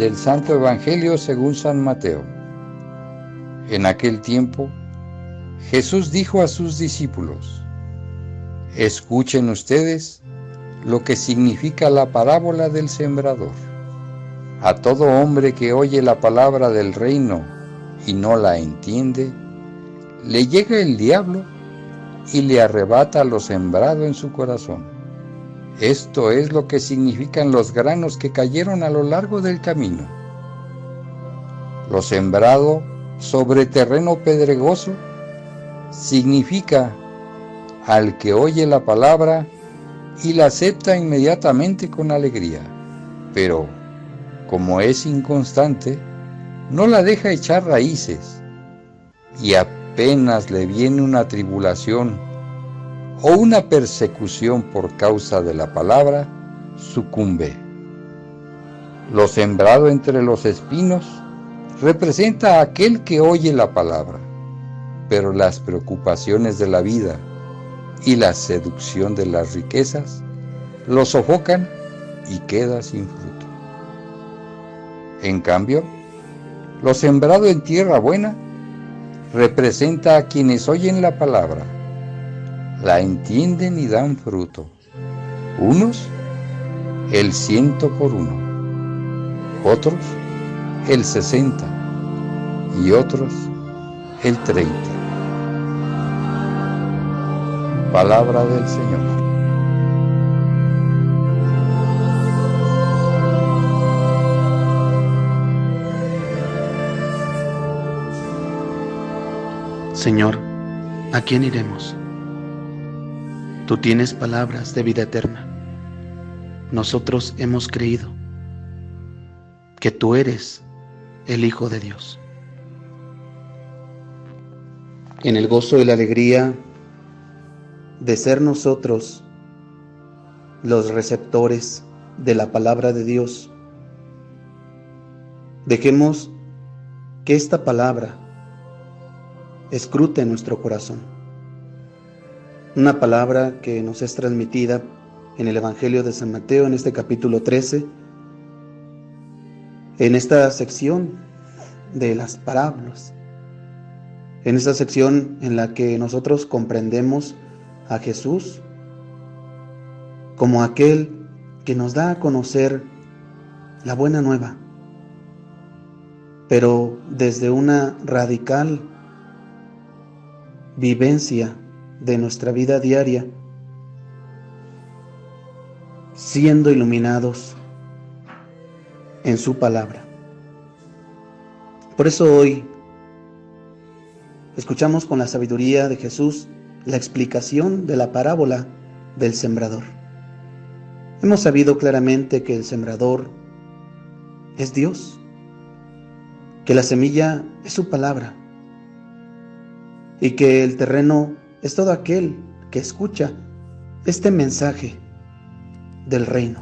Del Santo Evangelio según San Mateo. En aquel tiempo, Jesús dijo a sus discípulos: escuchen ustedes lo que significa la parábola del sembrador. A todo hombre que oye la palabra del reino y no la entiende, le llega el diablo y le arrebata lo sembrado en su corazón. Esto es lo que significan los granos que cayeron a lo largo del camino. Lo sembrado sobre terreno pedregoso significa al que oye la palabra y la acepta inmediatamente con alegría, pero como es inconstante, no la deja echar raíces, y apenas le viene una tribulación o una persecución por causa de la palabra, sucumbe. Lo sembrado entre los espinos representa a aquel que oye la palabra, pero las preocupaciones de la vida y la seducción de las riquezas lo sofocan y queda sin fruto. En cambio, lo sembrado en tierra buena representa a quienes oyen la palabra, la entienden y dan fruto. Unos, el 100 por 1, otros, el 60 y otros, el 30. Palabra del Señor. Señor, ¿a quién iremos? Tú tienes palabras de vida eterna. Nosotros hemos creído que tú eres el Hijo de Dios. En el gozo y la alegría de ser nosotros los receptores de la palabra de Dios, dejemos que esta palabra escrute nuestro corazón. Una palabra que nos es transmitida en el Evangelio de San Mateo, en este capítulo 13, en esta sección de las parábolas, en esta sección en la que nosotros comprendemos a Jesús como aquel que nos da a conocer la buena nueva, pero desde una radical vivencia de nuestra vida diaria, siendo iluminados en su palabra. Por eso hoy escuchamos con la sabiduría de Jesús la explicación de la parábola del sembrador. Hemos sabido claramente que el sembrador es Dios, que la semilla es su palabra, y que el terreno es todo aquel que escucha este mensaje del reino.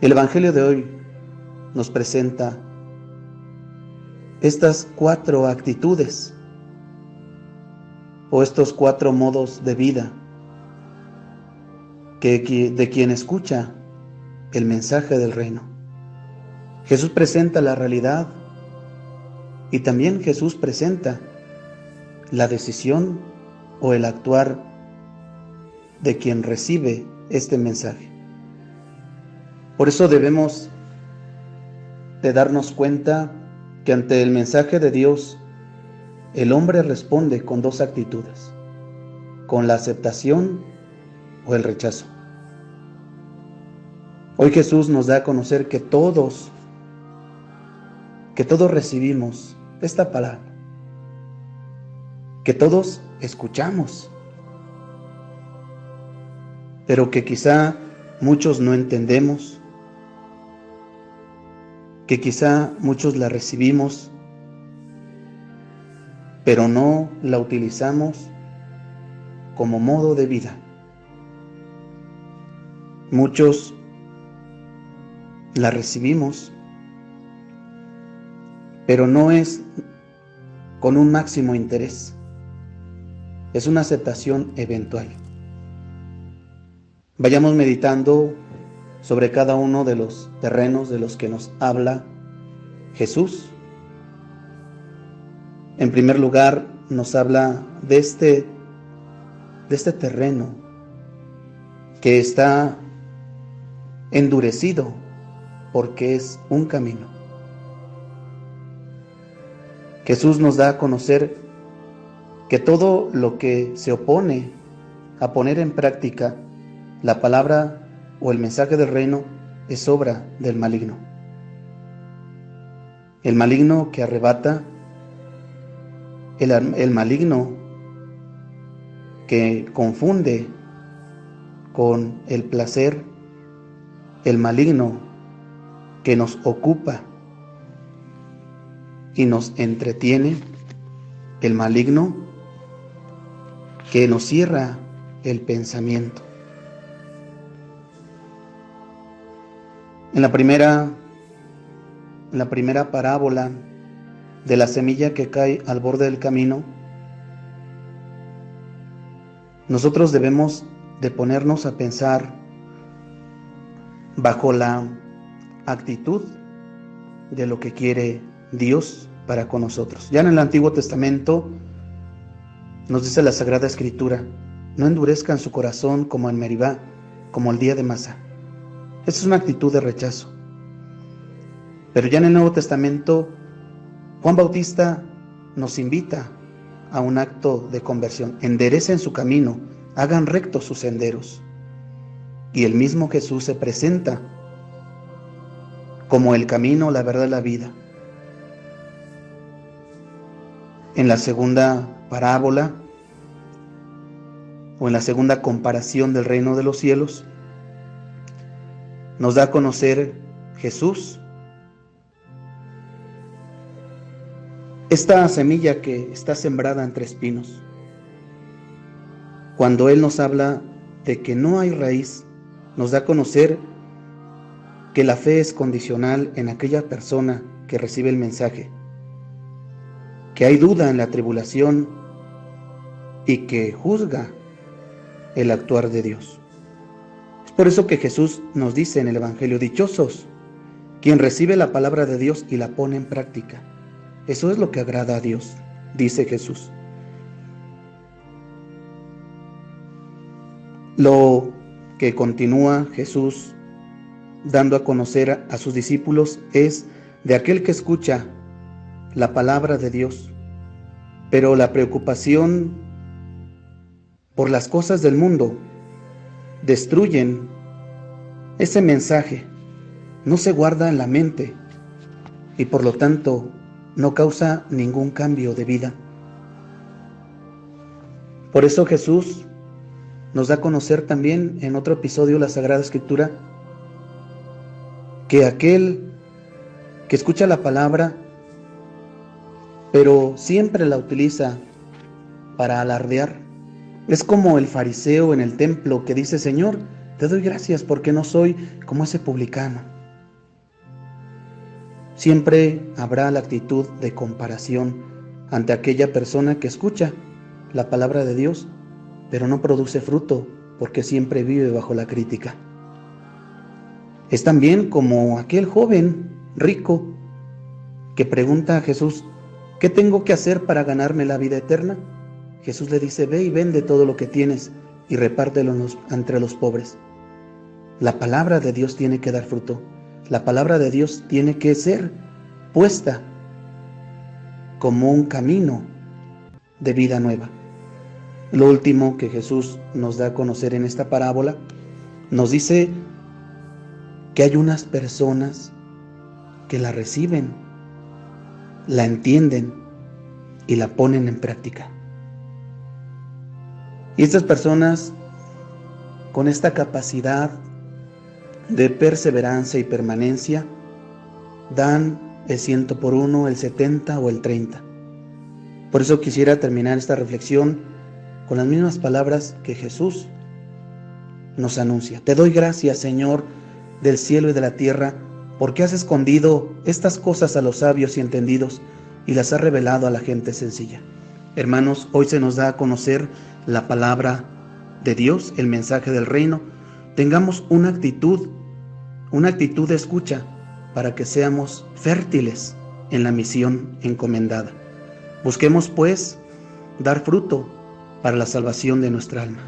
El Evangelio de hoy nos presenta estas 4 actitudes o estos 4 modos de vida de quien escucha el mensaje del reino. Jesús presenta la realidad y también Jesús presenta la decisión o el actuar de quien recibe este mensaje. Por eso debemos de darnos cuenta que ante el mensaje de Dios, el hombre responde con 2 actitudes: con la aceptación o el rechazo. Hoy Jesús nos da a conocer que todos recibimos esta palabra, que todos escuchamos, pero que quizá muchos no entendemos, que quizá muchos la recibimos, pero no la utilizamos como modo de vida. Muchos la recibimos, pero no es con un máximo interés. Es una aceptación eventual. Vayamos meditando sobre cada uno de los terrenos de los que nos habla Jesús. En primer lugar, nos habla de este terreno que está endurecido porque es un camino. Jesús nos da a conocer que todo lo que se opone a poner en práctica la palabra o el mensaje del reino es obra del maligno. El maligno que arrebata, el maligno que confunde con el placer, el maligno que nos ocupa y nos entretiene, el maligno que nos cierra el pensamiento. En la primera parábola de la semilla que cae al borde del camino, nosotros debemos de ponernos a pensar bajo la actitud de lo que quiere Dios para con nosotros. Ya en el Antiguo Testamento nos dice la Sagrada Escritura: no endurezcan su corazón como en Meribá, como el día de Masá. Esa es una actitud de rechazo. Pero ya en el Nuevo Testamento, Juan Bautista nos invita a un acto de conversión. Enderecen su camino, hagan rectos sus senderos. Y el mismo Jesús se presenta como el camino, la verdad y la vida. En la segunda parábola, o en la segunda comparación del reino de los cielos, nos da a conocer Jesús esta semilla que está sembrada entre espinos. Cuando Él nos habla de que no hay raíz, nos da a conocer que la fe es condicional en aquella persona que recibe el mensaje, que hay duda en la tribulación y que juzga el actuar de Dios. Es por eso que Jesús nos dice en el Evangelio: dichosos quien recibe la palabra de Dios y la pone en práctica. Eso es lo que agrada a Dios, dice Jesús. Lo que continúa Jesús dando a conocer a sus discípulos es de aquel que escucha la palabra de Dios, pero la preocupación por las cosas del mundo destruyen ese mensaje, no se guarda en la mente y por lo tanto no causa ningún cambio de vida. Por eso Jesús nos da a conocer también en otro episodio de la Sagrada Escritura que aquel que escucha la palabra pero siempre la utiliza para alardear, es como el fariseo en el templo que dice: Señor, te doy gracias porque no soy como ese publicano. Siempre habrá la actitud de comparación ante aquella persona que escucha la palabra de Dios, pero no produce fruto porque siempre vive bajo la crítica. Es también como aquel joven rico que pregunta a Jesús: ¿qué tengo que hacer para ganarme la vida eterna? Jesús le dice: ve y vende todo lo que tienes y repártelo entre los pobres. La palabra de Dios tiene que dar fruto. La palabra de Dios tiene que ser puesta como un camino de vida nueva. Lo último que Jesús nos da a conocer en esta parábola, nos dice que hay unas personas que la reciben, la entienden y la ponen en práctica. Y estas personas, con esta capacidad de perseverancia y permanencia, dan el 100 por 1, el 70 o el 30. Por eso quisiera terminar esta reflexión con las mismas palabras que Jesús nos anuncia. Te doy gracias, Señor, del cielo y de la tierra, porque has escondido estas cosas a los sabios y entendidos y las has revelado a la gente sencilla. Hermanos, hoy se nos da a conocer la palabra de Dios, el mensaje del reino. Tengamos una actitud una actitud de escucha para que seamos fértiles en la misión encomendada. Busquemos, pues, dar fruto para la salvación de nuestra alma.